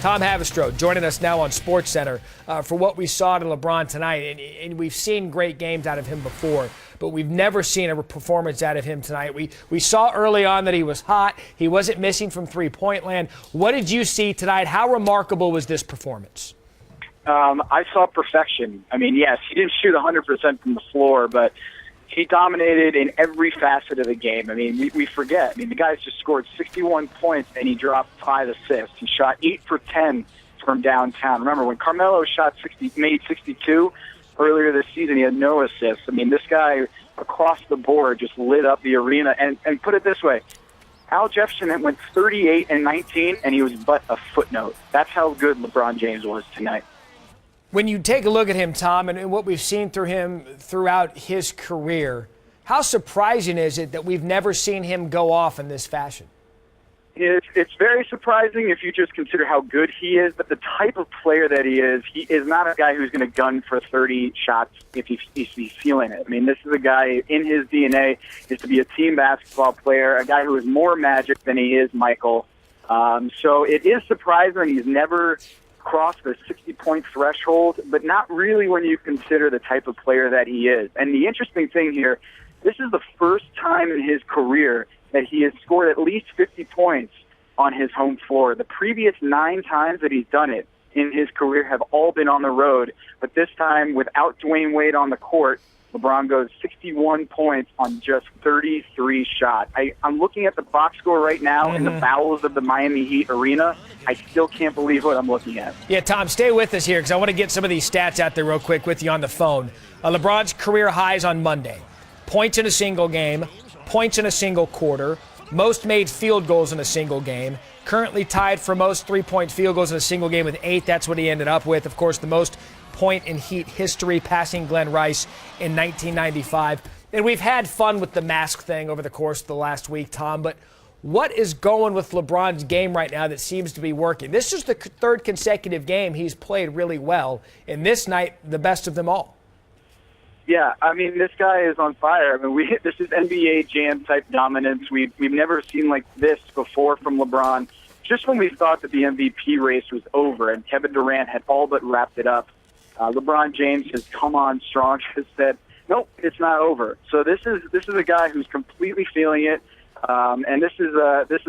Tom Havistro joining us now on SportsCenter for what we saw to LeBron tonight. And we've seen great games out of him before, but we've never seen a performance out of him tonight. We saw early on that he was hot. He wasn't missing from three-point land. What did you see tonight? How remarkable was this performance? I saw perfection. I mean, yes, he didn't shoot 100% from the floor, but he dominated in every facet of the game. I mean, we forget. I mean, the guy's just scored 61 points, and he dropped 5 assists. He shot 8 for 10 from downtown. Remember, when Carmelo made 62 earlier this season, he had no assists. I mean, this guy across the board just lit up the arena. And put it this way, Al Jefferson went 38 and 19, and he was but a footnote. That's how good LeBron James was tonight. When you take a look at him, Tom, and what we've seen through him throughout his career, how surprising is it that we've never seen him go off in this fashion? It's very surprising if you just consider how good he is, but the type of player that he is not a guy who's going to gun for 30 shots if he's feeling it. I mean, this is a guy, in his DNA, is to be a team basketball player, a guy who is more Magic than he is Michael. So it is surprising he's never crossed the 60-point threshold, but not really when you consider the type of player that he is. And the interesting thing here, this is the first time in his career that he has scored at least 50 points on his home floor. The previous 9 times that he's done it in his career have all been on the road, but this time without Dwayne Wade on the court, LeBron goes 61 points on just 33 shots. I'm looking at the box score right now in the bowels of the Miami Heat arena. I still can't believe what I'm looking at. Yeah, Tom, stay with us here because I want to get some of these stats out there real quick with you on the phone. LeBron's career highs on Monday. Points in a single game, points in a single quarter, most made field goals in a single game, currently tied for most three-point field goals in a single game with 8. That's what he ended up with. Of course, the most point in Heat history, passing Glenn Rice in 1995. And we've had fun with the mask thing over the course of the last week, Tom, but what is going with LeBron's game right now that seems to be working? This is the third consecutive game he's played really well, and this night, the best of them all. Yeah, I mean, this guy is on fire. I mean, this is NBA Jam-type dominance. We've never seen like this before from LeBron. Just when we thought that the MVP race was over and Kevin Durant had all but wrapped it up, LeBron James has come on strong, has said, nope, it's not over. So this is a guy who's completely feeling it, and this is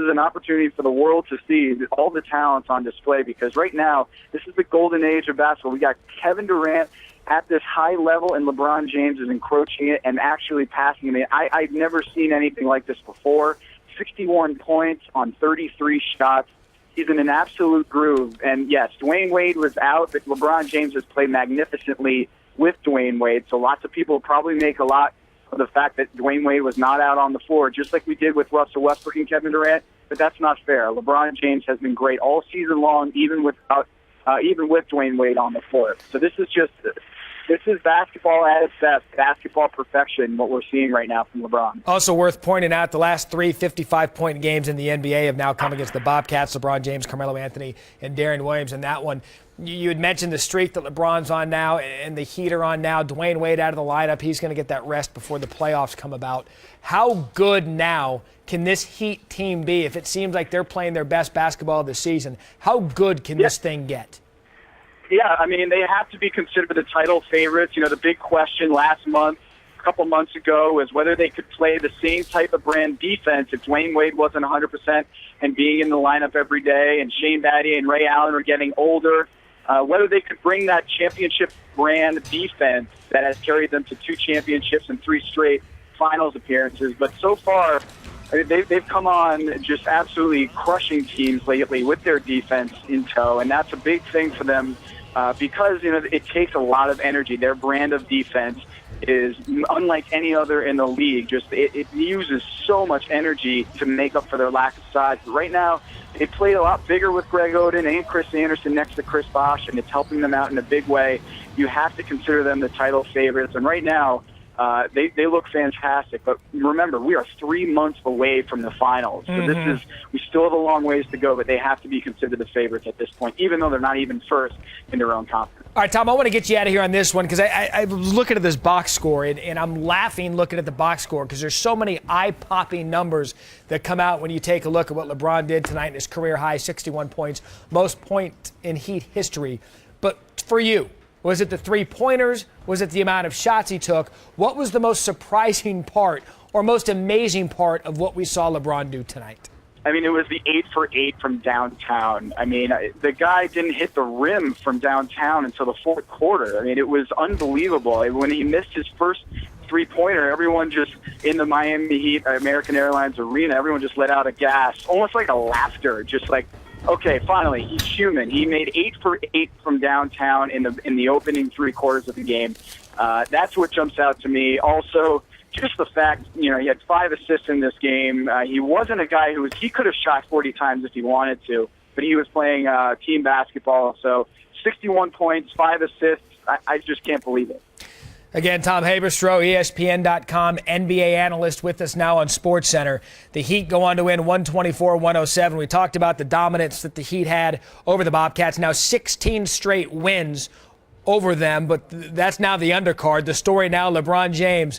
an opportunity for the world to see all the talents on display, because right now this is the golden age of basketball. We got Kevin Durant at this high level, and LeBron James is encroaching it and actually passing it. I've never seen anything like this before. 61 points on 33 shots. He's in an absolute groove. And, yes, Dwayne Wade was out, but LeBron James has played magnificently with Dwayne Wade. So lots of people probably make a lot of the fact that Dwayne Wade was not out on the floor, just like we did with Russell Westbrook and Kevin Durant. But that's not fair. LeBron James has been great all season long, even with Dwayne Wade on the floor. So this is basketball at its best, basketball perfection, what we're seeing right now from LeBron. Also worth pointing out, the last 3 55-point games in the NBA have now come against the Bobcats, LeBron James, Carmelo Anthony, and Darren Williams. In that one, you had mentioned the streak that LeBron's on now and the Heat are on now. Dwayne Wade out of the lineup. He's going to get that rest before the playoffs come about. How good now can this Heat team be if it seems like they're playing their best basketball of the season? How good can this thing get? Yeah, I mean, they have to be considered the title favorites. You know, the big question last month, a couple months ago, was whether they could play the same type of brand defense if Dwayne Wade wasn't 100% and being in the lineup every day, and Shane Battier and Ray Allen were getting older, whether they could bring that championship brand defense that has carried them to 2 championships and 3 straight finals appearances. But so far, they've come on just absolutely crushing teams lately with their defense in tow, and that's a big thing for them. Because, you know, it takes a lot of energy. Their brand of defense is unlike any other in the league. Just it uses so much energy to make up for their lack of size. But right now, they played a lot bigger with Greg Oden and Chris Anderson next to Chris Bosh, and it's helping them out in a big way. You have to consider them the title favorites. And right now, They look fantastic. But remember, we are 3 months away from the finals. So we still have a long ways to go, but they have to be considered the favorites at this point, even though they're not even first in their own conference. All right, Tom, I want to get you out of here on this one because I was looking at this box score, and I'm laughing looking at the box score because there's so many eye-popping numbers that come out when you take a look at what LeBron did tonight in his career high, 61 points, most points in Heat history. But for you, was it the three-pointers? Was it the amount of shots he took? What was the most surprising part or most amazing part of what we saw LeBron do tonight? I mean, it was the 8 for 8 from downtown. I mean, the guy didn't hit the rim from downtown until the fourth quarter. I mean, it was unbelievable. When he missed his first three-pointer, everyone just in the Miami Heat American Airlines Arena, everyone just let out a gasp, almost like a laughter, just like, okay, finally, he's human. He made 8 for 8 from downtown in the opening three quarters of the game. That's what jumps out to me. Also, just the fact, he had 5 assists in this game. He wasn't a guy he could have shot 40 times if he wanted to, but he was playing team basketball. So 61 points, 5 assists. I just can't believe it. Again, Tom Haberstroh, ESPN.com NBA analyst with us now on SportsCenter. The Heat go on to win 124-107. We talked about the dominance that the Heat had over the Bobcats. Now 16 straight wins over them, but that's now the undercard. The story now, LeBron James